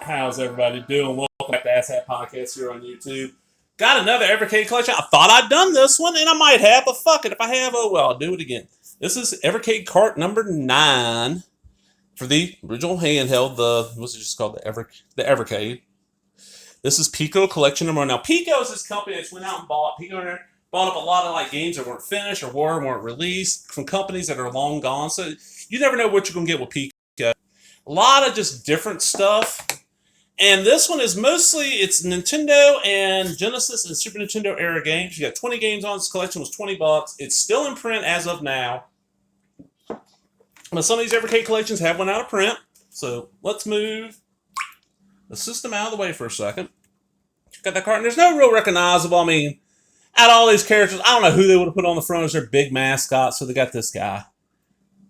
How's everybody doing? Welcome back to Asshat Podcast here on YouTube. Got another Evercade collection. I thought I'd done this one, and I might have, but fuck it. If I have, oh well, I'll do it again. This is Evercade cart number 9 for the original handheld. What's it just called? The Evercade. This is Piko collection number 1. Now, Piko is this company that went out and bought up a lot of like games that weren't finished or weren't released from companies that are long gone. So you never know what you're gonna get with Piko. A lot of just different stuff. And this one is mostly, it's Nintendo and Genesis and Super Nintendo era games. You got 20 games on this collection, was $20. It's still in print as of now. But some of these Evercade collections have one out of print. So let's move the system out of the way for a second. Got that card. And there's no real recognizable, I mean, out of all these characters, I don't know who they would have put on the front as their big mascot. So they got this guy.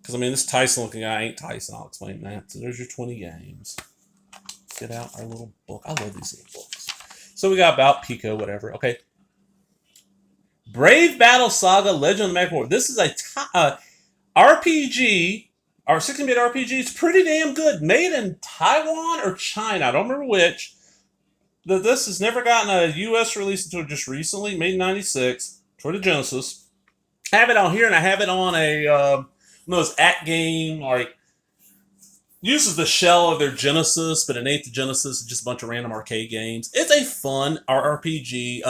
Because, I mean, this Tyson looking guy ain't Tyson. I'll explain that. So there's your 20 games. Get out our little book. I love these little books. So we got about Piko, whatever. Okay. Brave Battle Saga Legend of the Mech. This is a RPG, our 16-bit RPG. It's pretty damn good. Made in Taiwan or China. I don't remember which. This has never gotten a U.S. release until just recently. Made in 96 for the Genesis. I have it on here, and I have it on a those at game, like, uses the shell of their Genesis, but it ain't the Genesis. It's just a bunch of random arcade games. It's a fun RPG.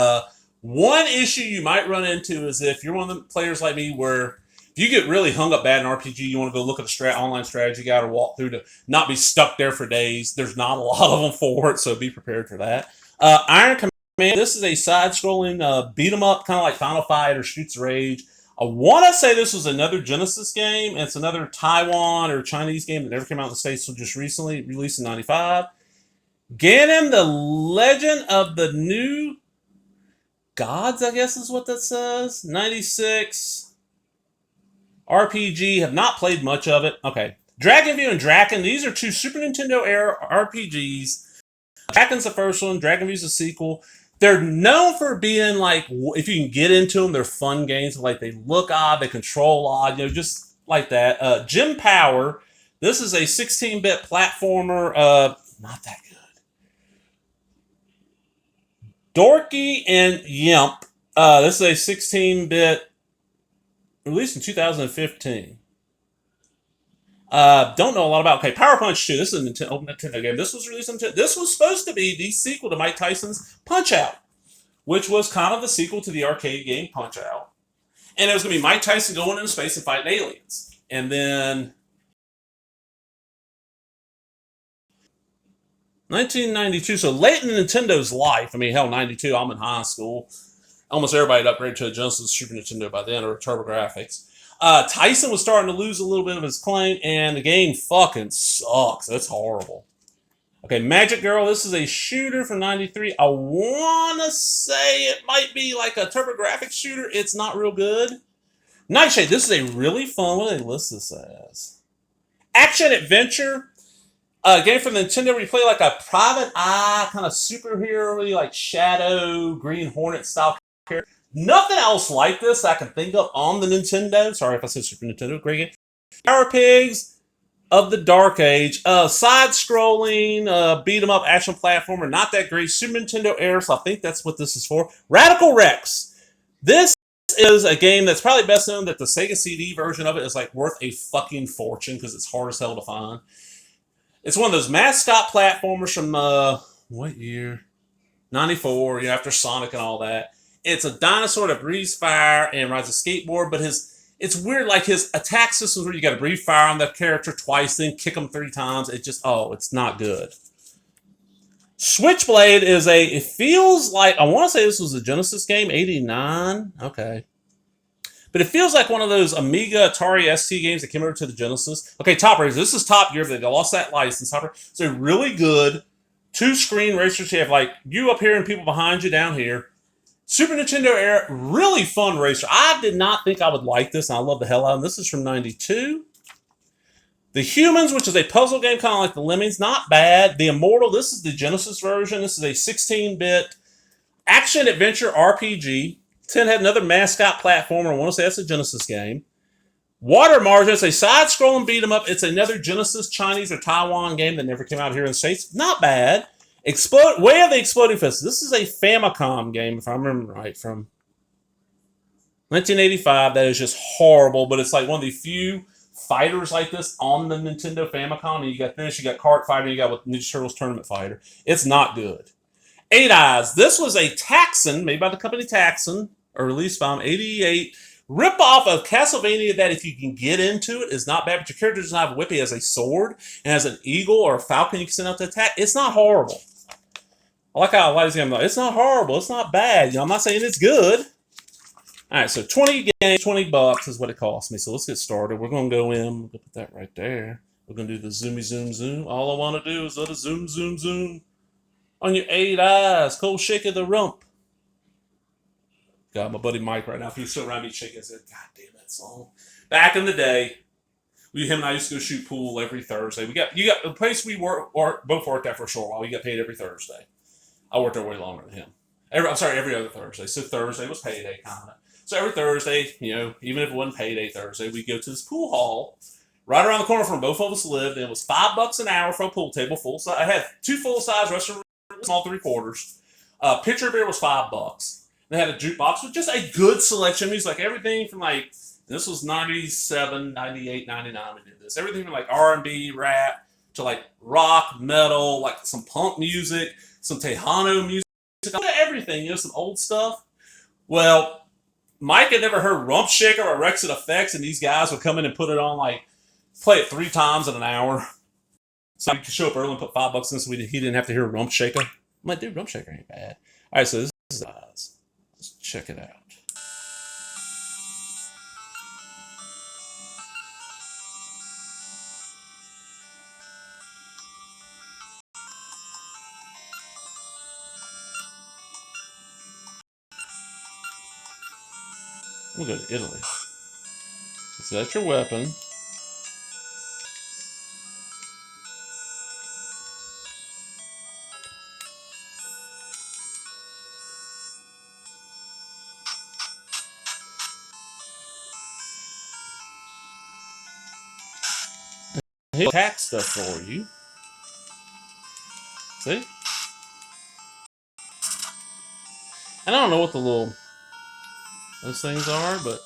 One issue you might run into is if you're one of the players like me where if you get really hung up bad in RPG, you want to go look at a online strategy guide or walk through to not be stuck there for days. There's not a lot of them for it, so be prepared for that. Iron Command. This is a side-scrolling beat-em-up, kind of like Final Fight or Streets of Rage. I want to say this was another Genesis game. It's another Taiwan or Chinese game that never came out in the States until just recently, released in 95. Ganon, the Legend of the New Gods, I guess is what that says. 96. RPG, have not played much of it. Okay. Dragon View and Draken, these are two Super Nintendo era RPGs. Draken's the first one, Dragon View's the sequel. They're known for being, like, if you can get into them, they're fun games. Like, they look odd, they control odd, you know, just like that. Jim Power, this is a 16-bit platformer. Not that good. Dorky and Yimp. This is a 16-bit, released in 2015. Don't know a lot about. Okay, Power Punch 2. This is a Nintendo game. This was released in. This was supposed to be the sequel to Mike Tyson's Punch Out, which was kind of the sequel to the arcade game Punch Out. And it was going to be Mike Tyson going into space and fighting aliens. And then 1992. So late in Nintendo's life. I mean, hell, 92. I'm in high school. Almost everybody had upgraded to a Genesis Super Nintendo by then, or TurboGrafx. Tyson was starting to lose a little bit of his claim, and the game fucking sucks. It's horrible. Okay, Magic Girl, this is a shooter from 93. I want to say it might be like a TurboGrafx shooter. It's not real good. Nightshade, this is a really fun, what do they list this as? Action Adventure. Game from Nintendo where you play like a private eye, kind of superhero-y, like Shadow, Green Hornet style character. Nothing else like this I can think of on the Nintendo. Sorry if I said Super Nintendo. Great game. Power Pigs of the Dark Age. Side-scrolling, beat-em-up action platformer. Not that great. Super Nintendo era, so I think that's what this is for. Radical Rex. This is a game that's probably best known that the Sega CD version of it is like worth a fucking fortune because it's hard as hell to find. It's one of those mascot platformers from, what year? 94, after Sonic and all that. It's a dinosaur that breathes fire and rides a skateboard, but it's weird, like his attack systems where you got to breathe fire on the character twice, then kick him 3 times. It just, it's not good. Switchblade is it feels like, I want to say this was a Genesis game, 89. Okay. But it feels like one of those Amiga, Atari ST games that came over to the Genesis. Okay, Top Racer. This is Top Gear. They lost that license. It's a really good 2-screen racers. You have like you up here and people behind you down here. Super Nintendo era, really fun racer. I did not think I would like this, and I love the hell out of it. This is from 92. The Humans, which is a puzzle game, kind of like the Lemmings, not bad. The Immortal, this is the Genesis version. This is a 16-bit action-adventure RPG. 10 had another mascot platformer. I want to say that's a Genesis game. Water Margin, it's a side-scrolling beat 'em up. It's another Genesis, Chinese, or Taiwan game that never came out here in the States. Not bad. Way of the Exploding Fist. This is a Famicom game, if I remember right, from 1985. That is just horrible, but it's like one of the few fighters like this on the Nintendo Famicom. And you got this, you got Kart Fighter, you got with Ninja Turtles Tournament Fighter. It's not good. Eight Eyes. This was a Taxon, made by the company Taxon, or released by 88. Rip-off of Castlevania that, if you can get into it, is not bad, but your character doesn't have a whip. He has a sword and has an eagle or a falcon you can send out to attack. It's not horrible. I like how I like this game. It's not horrible. It's not bad. I'm not saying it's good. All right, so 20 games, $20 is what it cost me. So let's get started. We're going to go in. We're going to put that right there. We're going to do the zoomy zoom zoom. All I want to do is let it zoom zoom zoom on your 8 eyes. Cold shake of the rump. Got my buddy Mike right now. If he's still around me shaking his head, God damn that song. Back in the day, him and I used to go shoot pool every Thursday. You got the place we both worked at for a short while. We got paid every Thursday. I worked there way longer than him. Every other Thursday. So Thursday was payday kind of. So every Thursday, even if it wasn't payday Thursday, we'd go to this pool hall right around the corner from both of us lived, and it was $5 an hour for a pool table, full size. I had 2 full-size restaurant, small 3/4. Pitcher beer was $5. They had a jukebox with just a good selection of music, like everything from like, this was 97, 98, 99 we did this. Everything from like R&B, rap, to like rock, metal, like some punk music, some Tejano music, everything, some old stuff. Well, Mike had never heard Rump Shaker or Rexit Effects, and these guys would come in and put it on, like, play it 3 times in an hour. So he could show up early and put $5 in so he didn't have to hear Rump Shaker. I'm like, dude, Rump Shaker ain't bad. All right, so this is Eyes. Let's check it out. We'll go to Italy. So that's your weapon. He'll attack stuff for you. See? And I don't know what those things are, but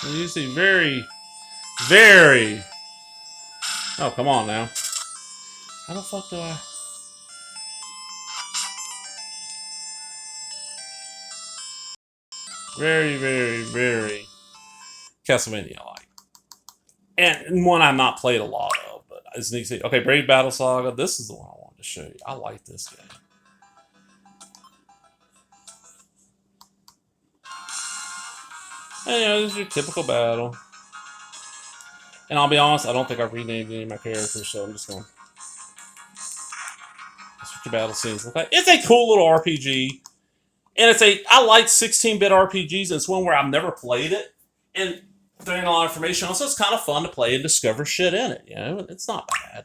they're usually very, very. Oh, come on now. How the fuck do I? Very, very, very Castlevania like. And one I've not played a lot of, but it's neat to see. Okay, Brave Battle Saga. This is the one I wanted to show you. I like this game. And this is your typical battle. And I'll be honest, I don't think I've renamed any of my characters, so I'm just going. That's what your battle scenes look like. It's a cool little RPG. And I like 16-bit RPGs, and it's one where I've never played it. And there ain't a lot of information on it, so it's kind of fun to play and discover shit in it, It's not bad.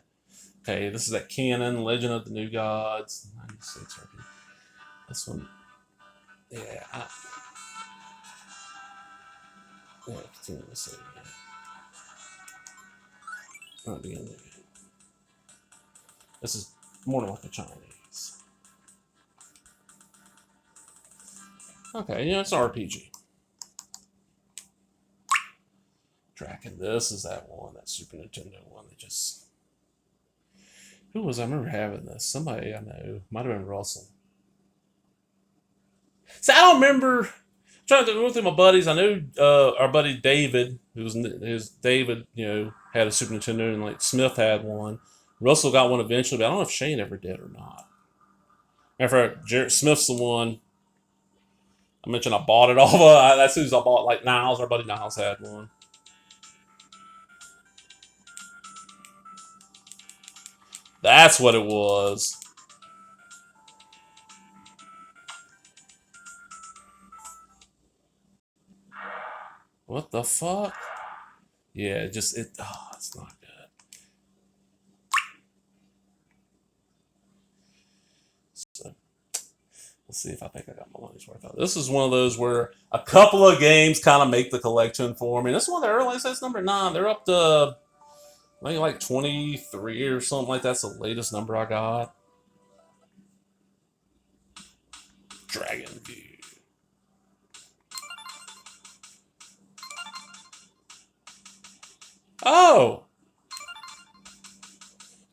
Okay, this is that Canon, Legend of the New Gods, 96 RPG. This one, yeah, continue to see. Not the end. This is more like a Chinese. Okay, it's an RPG. Tracking this is that one, that Super Nintendo one that just. Who was I remember having this? Somebody I know. Might have been Russell. See, I don't remember. I'm trying to go through my buddies. I know our buddy David, David, had a Super Nintendo, and like Smith had one. Russell got one eventually, but I don't know if Shane ever did or not. After Jarrett Smith's the one. I mentioned I bought it off of. That's who's I bought. Like Niles, our buddy Niles had one. That's what it was. What the fuck? Yeah, it's not good. Let's see if I think I got my money's worth out. This is one of those where a couple of games kind of make the collection for me. This is one of the earliest. That's number 9. They're up to I think like 23 or something like that's the latest number I got. Dragon View. Oh!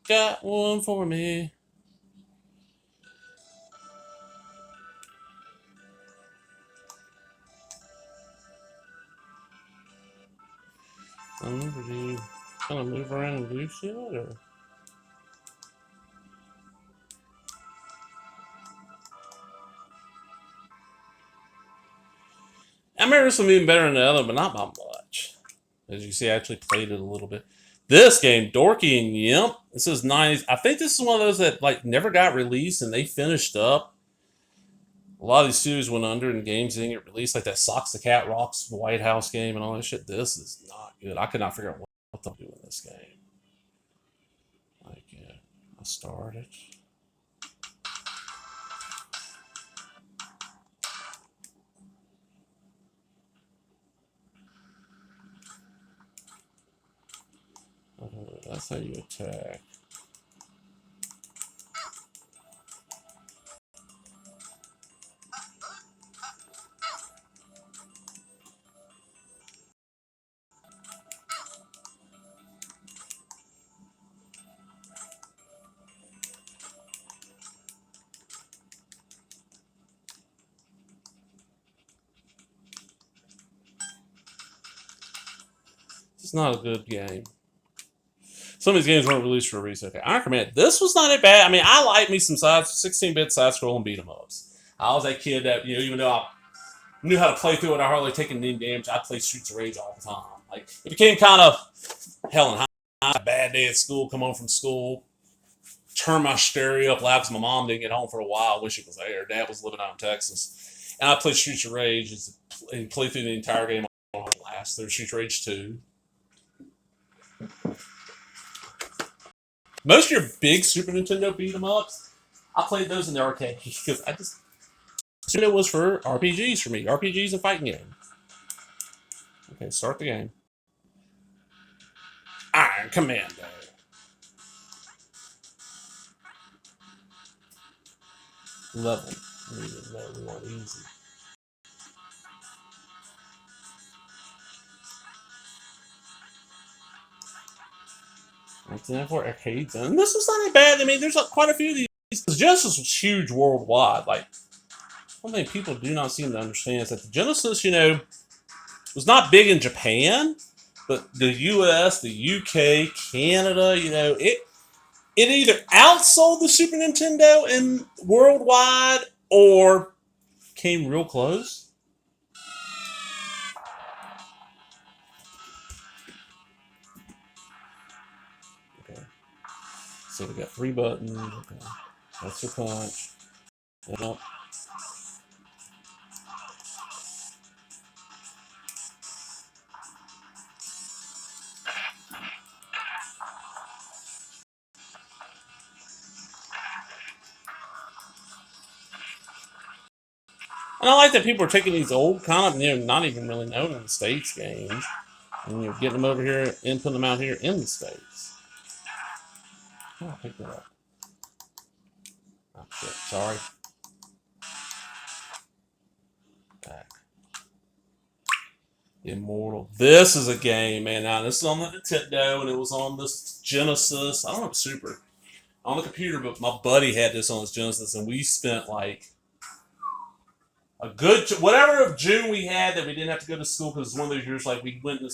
Got one for me. I'm gonna move around and do shit, or? I remember this one being better than the other, but not by much. As you see, I actually played it a little bit. This game, Dorky and Yimp, this is 90s. I think this is one of those that like never got released and they finished up. A lot of these studios went under and games didn't get released, like that Socks the Cat Rocks White House game and all that shit. This is not good. I could not figure out what to do in this game. Like, yeah, I started. That's how you attack. It's not a good game. Some of these games weren't released for a reason. Okay, Iron Command. This was not that bad. I mean, I like me some 16-bit side-scrolling beat 'em ups. I was that kid that, even though I knew how to play through it, I hardly taken any damage. I played Streets of Rage all the time. Like, it became kind of hell and high. A bad day at school, come home from school, turn my stereo up loud because my mom didn't get home for a while. I wish it was there. Dad was living out in Texas. And I played Streets of Rage and played through the entire game on last. There's Streets of Rage 2. Most of your big Super Nintendo beat 'em ups, I played those in the arcade because I just assumed it was for RPGs for me. RPGs and fighting games. Okay, start the game. Iron Commando. Level. We want easy. For arcades, and this was not that bad. I mean, there's quite a few of these. Genesis was huge worldwide. Like, one thing people do not seem to understand is that the Genesis, was not big in Japan, but the US, the UK, Canada, it either outsold the Super Nintendo in worldwide or came real close. Okay. So we got 3 buttons. Okay. That's your punch. Yep. And I like that people are taking these old kind of, not even really known in the States games, and getting them over here and putting them out here in the States. Oh, I'll pick that up. Oh, shit. Sorry. Back. Immortal. This is a game, man. Now, this is on the Nintendo, and it was on this Genesis. I don't know if Super. On the computer, but my buddy had this on his Genesis, and we spent like a good whatever of June we had that we didn't have to go to school because it's one of those years like we went to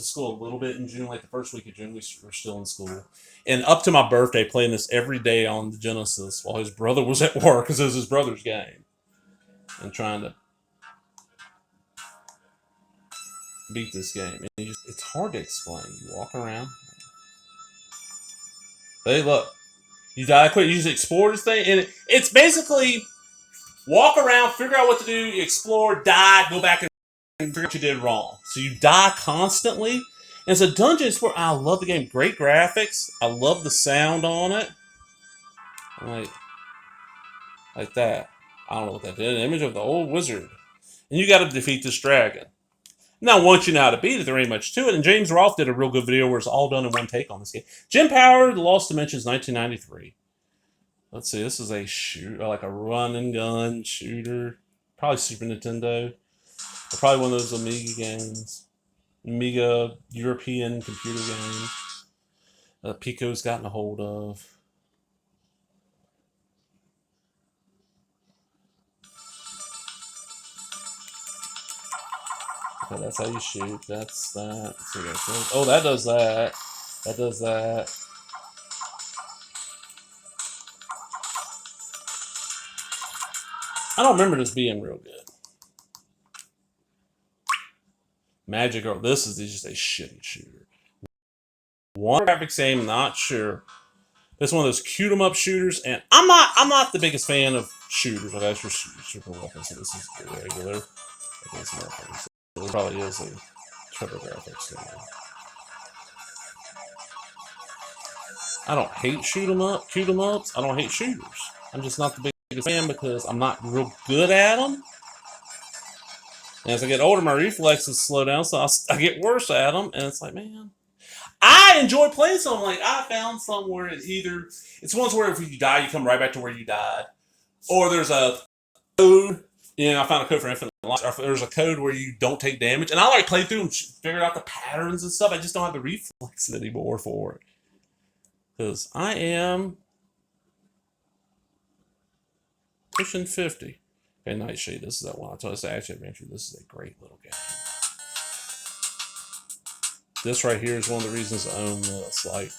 school a little bit in June, like the first week of June we were still in school, and up to my birthday playing this every day on the Genesis while his brother was at work because it was his brother's game, and trying to beat this game. And it's hard to explain. You walk around. Hey, look, you die quick. You just explore this thing, and it's basically. Walk around, figure out what to do, explore, die, go back and figure out what you did wrong. So you die constantly. And it's a dungeon explorer. I love the game. Great graphics. I love the sound on it. Like that. I don't know what that did. An image of the old wizard. And you got to defeat this dragon. Now, once you know how to beat it, there ain't much to it. And James Rolfe did a real good video where it's all done in one take on this game. Jim Power, The Lost Dimensions, 1993. Let's see, this is a like a run and gun shooter. Probably Super Nintendo. Or probably one of those Amiga games. Amiga European computer game. Pico's gotten a hold of. Okay, that's how you shoot. That's that. Oh, that does that. That does that. I don't remember this being real good. Magic Girl. This is just a shitty shooter. One graphics game, not sure. This is one of those cute 'em up shooters, and I'm not the biggest fan of shooters. Okay, that's for super weapons. So this is regular. It probably is a TurboGrafx game. I don't hate shoot 'em ups. I don't hate shooters. I'm just not the biggest fan because I'm not real good at them. And as I get older, my reflexes slow down, so I get worse at them. And it's like, man, I enjoy playing something. Like I found somewhere it's ones where if you die, you come right back to where you died, or there's a code. I found a code for Infinite Life. Or there's a code where you don't take damage, and I like play through and figure out the patterns and stuff. I just don't have the reflexes anymore for it because I am pushing 50. Okay, Nightshade. This is that one. I told you, it's Action Adventure. This is a great little game. This right here is one of the reasons I own this. Like,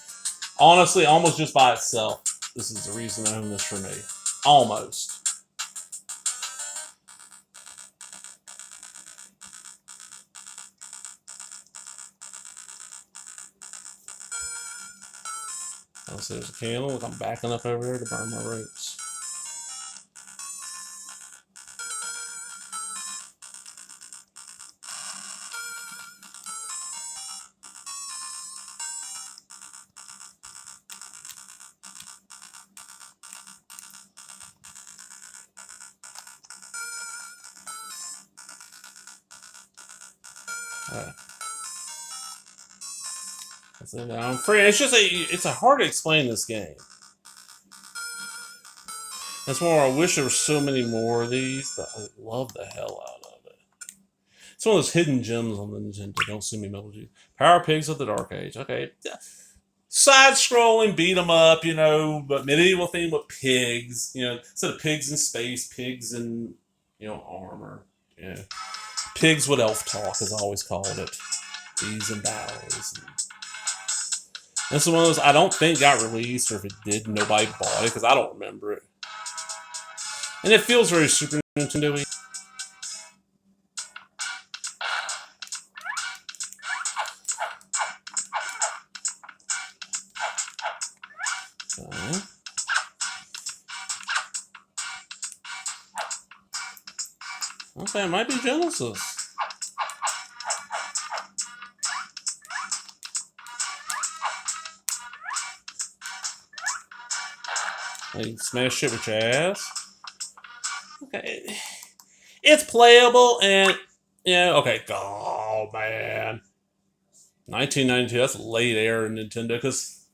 honestly, almost just by itself, this is the reason I own this for me. Almost. I'll see there's a candle. Look, I'm backing up over there to burn my ropes. I'm free. It's a hard to explain this game. That's more. I wish there were so many more of these, but I love the hell out of it. It's one of those hidden gems on the Nintendo. Don't see me, Metal G. Power Pigs of the Dark Age. Okay, side-scrolling beat 'em up, but medieval theme with pigs. Instead of pigs in space, pigs in armor. Yeah, pigs with elf talk, as I always called it. Bees and bows. This is one of those I don't think got released, or if it did, nobody bought it because I don't remember it. And it feels very Super Nintendo-y. Okay, it might be Genesis. Hey, smash shit with your ass. Okay. It's playable and okay. Oh man. 1992, that's late era Nintendo, because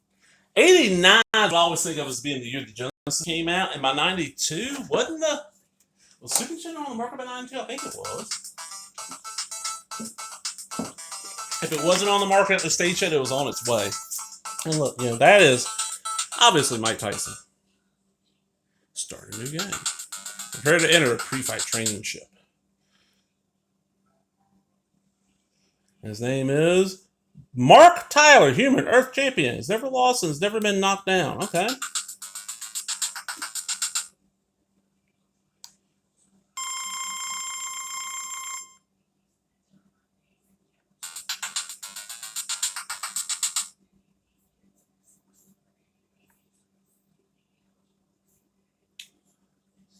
89 I always think of as being the year the Genesis came out, and by 92, was Super Nintendo on the market by 92? I think it was. If it wasn't on the market at the stage yet, it was on its way. And look, that is obviously Mike Tyson. Start a new game. Prepare to enter a pre-fight training ship. His name is Mark Tyler, human Earth champion. He's never lost and has never been knocked down. Okay.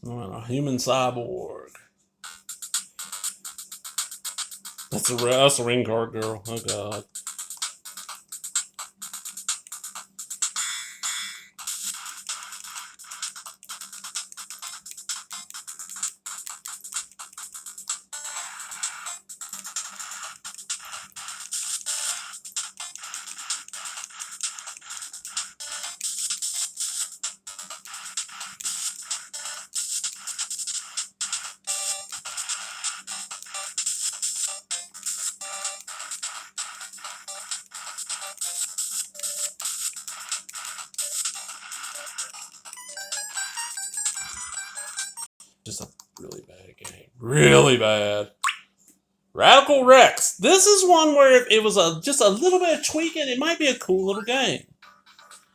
A human cyborg. That's a ring card girl. Oh god. Just a really bad game. Really bad. Radical Rex. This is one where if it was just a little bit of tweaking, it might be a cool little game.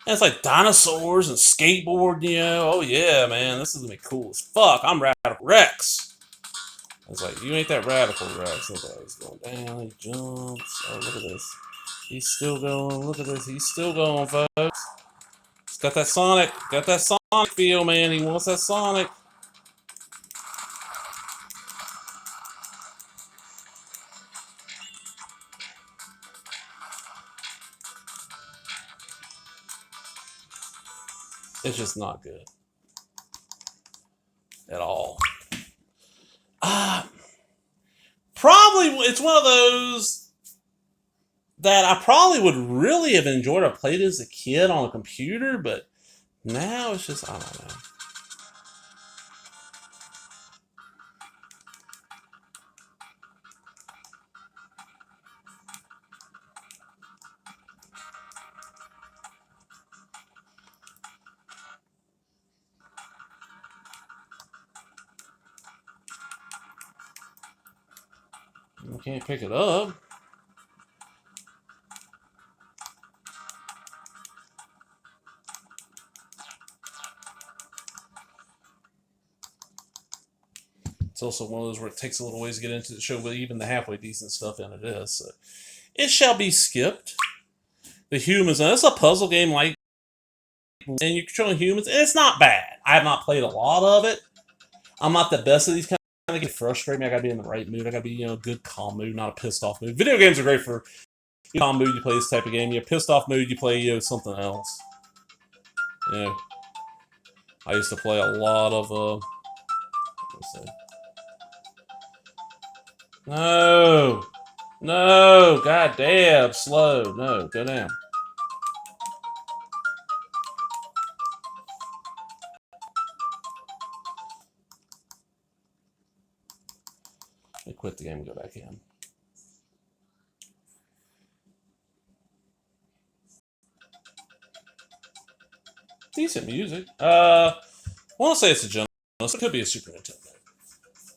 And it's like dinosaurs and skateboard, you know. Oh yeah, man, this is gonna be cool as fuck. I'm Radical Rex. It's like, you ain't that Radical Rex. Look at he's going down, he jumps. Oh, look at this. He's still going. Look at this. He's still going, folks. It's got that Sonic feel, man. He wants that Sonic. It's just not good at all. Probably it's one of those that I probably would really have enjoyed or played as a kid on a computer, but now it's just, I don't know. You can't pick it up. It's also one of those where it takes a little ways to get into the show, but even the halfway decent stuff in it is. So it shall be skipped. The humans, and it's a puzzle game like, and you're controlling humans, and it's not bad. I have not played a lot of it. I'm not the best of these kind of get frustrated me. I gotta be in the right mood. I gotta be, you know, a good calm mood, not a pissed off mood. Video games are great for calm mood. You play this type of game. You're pissed off mood. You play, you know, something else. You know, I used to play a lot of let's see. No, god damn, slow. No, go down. Let me quit the game and go back in. Decent music. I want to say it's a Genesis. It could be a Super Nintendo.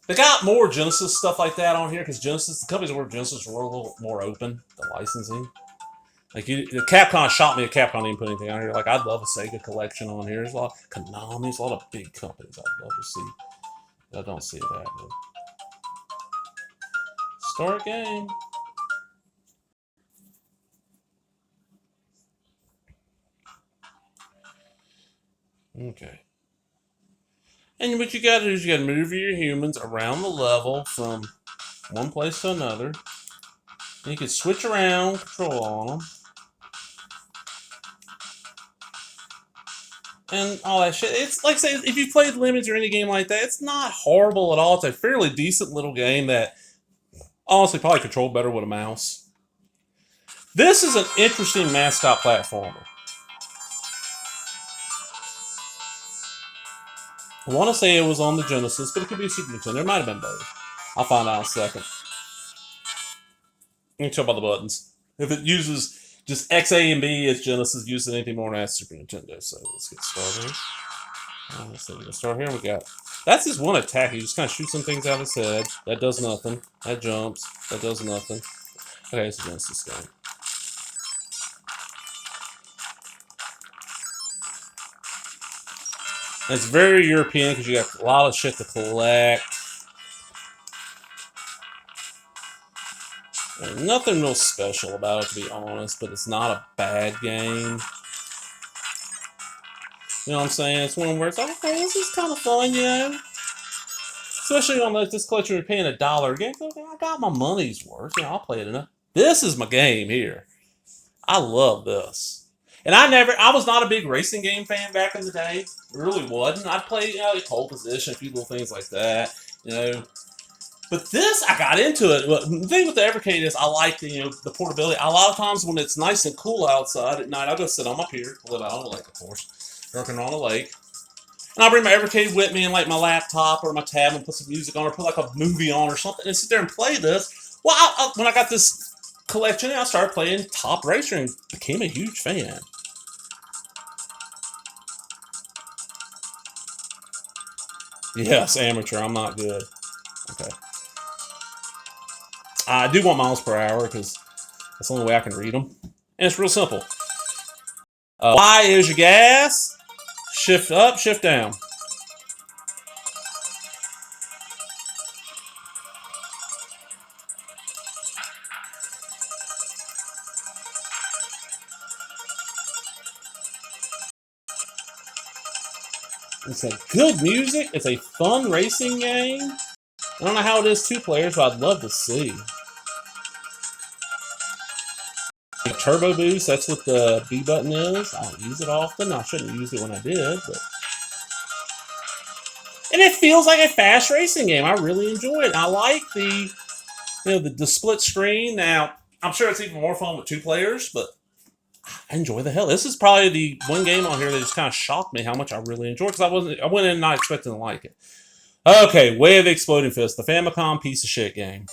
They got more Genesis stuff like that on here because Genesis, the companies that work Genesis were a little more open, the licensing. Like, Capcom shot me. Capcom didn't put anything on here. Like, I'd love a Sega collection on here. There's a lot of Konami. There's a lot of big companies I'd love to see. I don't see it happening. Start game. Okay. And what you gotta do is you gotta move your humans around the level from one place to another. And you can switch around, control on them. And all that shit. It's like, say, if you played Lemons or any game like that, it's not horrible at all. It's a fairly decent little game that honestly probably controlled better with a mouse. This is an interesting mascot platformer. I want to say it was on the Genesis, but it could be a Super Nintendo. It might have been both. I'll find out in a second. You can tell by the buttons. If it uses just X, A, and B, it's Genesis. Using anything more than that, Super Nintendo. So let's get started. Let's see, we can start here. We got, that's his one attack. He just kind of shoots some things out of his head. That does nothing. That jumps. That does nothing. Okay, it's a Genesis game. And it's very European because you got a lot of shit to collect. And nothing real special about it, to be honest, but it's not a bad game. You know what I'm saying? It's one where it's like, okay, this is kind of fun, you know? Especially on this collection, you're paying $1 again. Okay, I got my money's worth. You know, I'll play it enough. This is my game here. I love this. And I was not a big racing game fan back in the day. Really wasn't. I'd play, you know, pole position, a few little things like that, you know. But this, I got into it. The thing with the Evercade is I like the, you know, the portability. A lot of times when it's nice and cool outside at night, I'll go sit on my pier, live out on the lake, of course, working on the lake. And I'll bring my Evercade with me and like my laptop or my tab and put some music on or put like a movie on or something and sit there and play this. Well, when I got this collection, I started playing Top Racer and became a huge fan. Yes, amateur. I'm not good. Okay. I do want miles per hour because that's the only way I can read them. And it's real simple. Y is your gas. Shift up, shift down. It's a good music. It's a fun racing game. I don't know how it is 2 players, but I'd love to see. Turbo boost, that's what the B button is. I don't use it often. I shouldn't use it when I did, but and it feels like a fast racing game. I really enjoy it. I like the split screen. Now, I'm sure it's even more fun with 2 players, but I enjoy the hell. This is probably the one game on here that just kind of shocked me how much I really enjoyed because I went in not expecting to like it. Okay, Way of the Exploding Fist, the Famicom piece of shit game.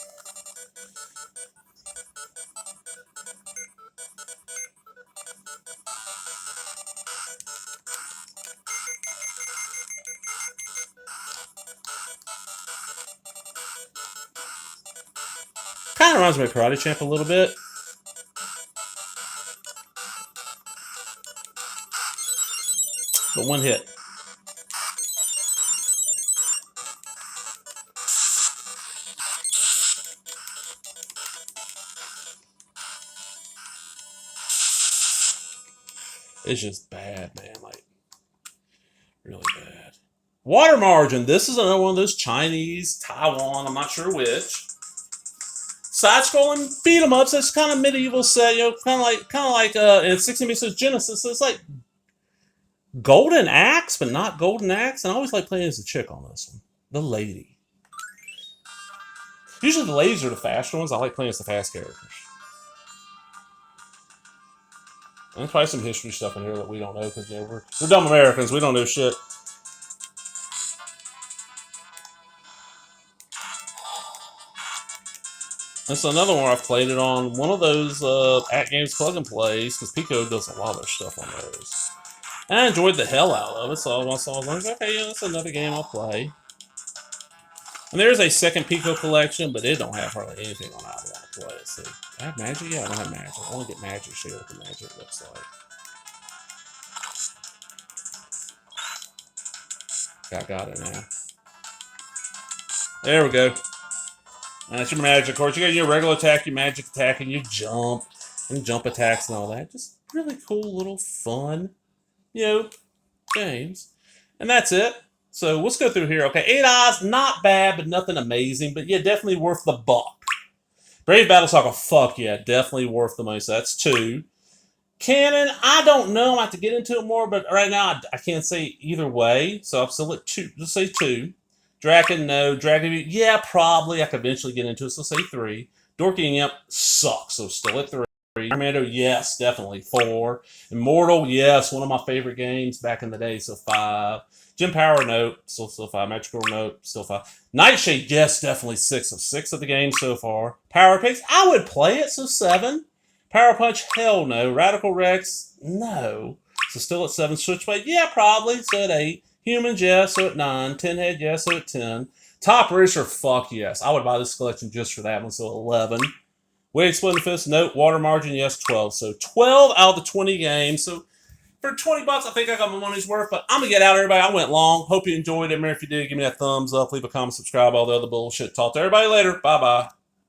Kind of reminds me of Karate Champ a little bit. But one hit. It's just bad, man. Like, really bad. Water Margin. This is another one of those Chinese, Taiwan, I'm not sure which. Side-scrolling beat 'em ups. It's kind of medieval set, kind of like in 16-bit so Genesis. So it's like Golden Axe, but not Golden Axe. And I always like playing as a chick on this one, the lady. Usually the ladies are the faster ones. I like playing as the fast characters. And there's probably some history stuff in here that we don't know because we're dumb Americans. We don't know shit. That's another one I've played it on one of those at games plug and plays because Piko does a lot of stuff on those. And I enjoyed the hell out of it, so once I was like, okay, yeah, that's another game I'll play. And there's a second Piko collection, but it don't have hardly anything on it I want to play. So, I have magic? Yeah, I don't have magic. I want to get magic, show you what the magic looks like. I got it now. There we go. And that's your magic, of course. You got your regular attack, your magic attack, and your jump. And jump attacks and all that. Just really cool little fun, games. And that's it. So let's go through here. Okay, 8 Eyes, not bad, but nothing amazing. But yeah, definitely worth the buck. Brave Battle Soccer, fuck yeah, definitely worth the money. So that's 2. Canon, I don't know. I have to get into it more, but right now I can't say either way. So I'm still at 2. Let's say 2. Draken, no. Dragon, yeah, probably. I could eventually get into it, so say 3. Dorky and Imp sucks, so still at 3. Armando, yes, definitely 4. Immortal, yes, one of my favorite games back in the day, so 5. Gem Power, no, still 5. Magical, no, still 5. Nightshade, yes, definitely 6. So 6 of the games so far. Power Picks, I would play it, so 7. Power Punch, hell no. Radical Rex, no. So still at 7. Switchblade, yeah, probably, so at 8. Humans, yes, so at 9. Tin Head, yes, so at 10. Top Racer, fuck yes. I would buy this collection just for that one, so 11. Way Exploding Fist, note. Water Margin, yes, 12. So 12 out of the 20 games. So for 20 bucks, I think I got my money's worth. But I'm going to get out, everybody. I went long. Hope you enjoyed it. If you did, give me that thumbs up. Leave a comment, subscribe, all the other bullshit. Talk to everybody later. Bye-bye.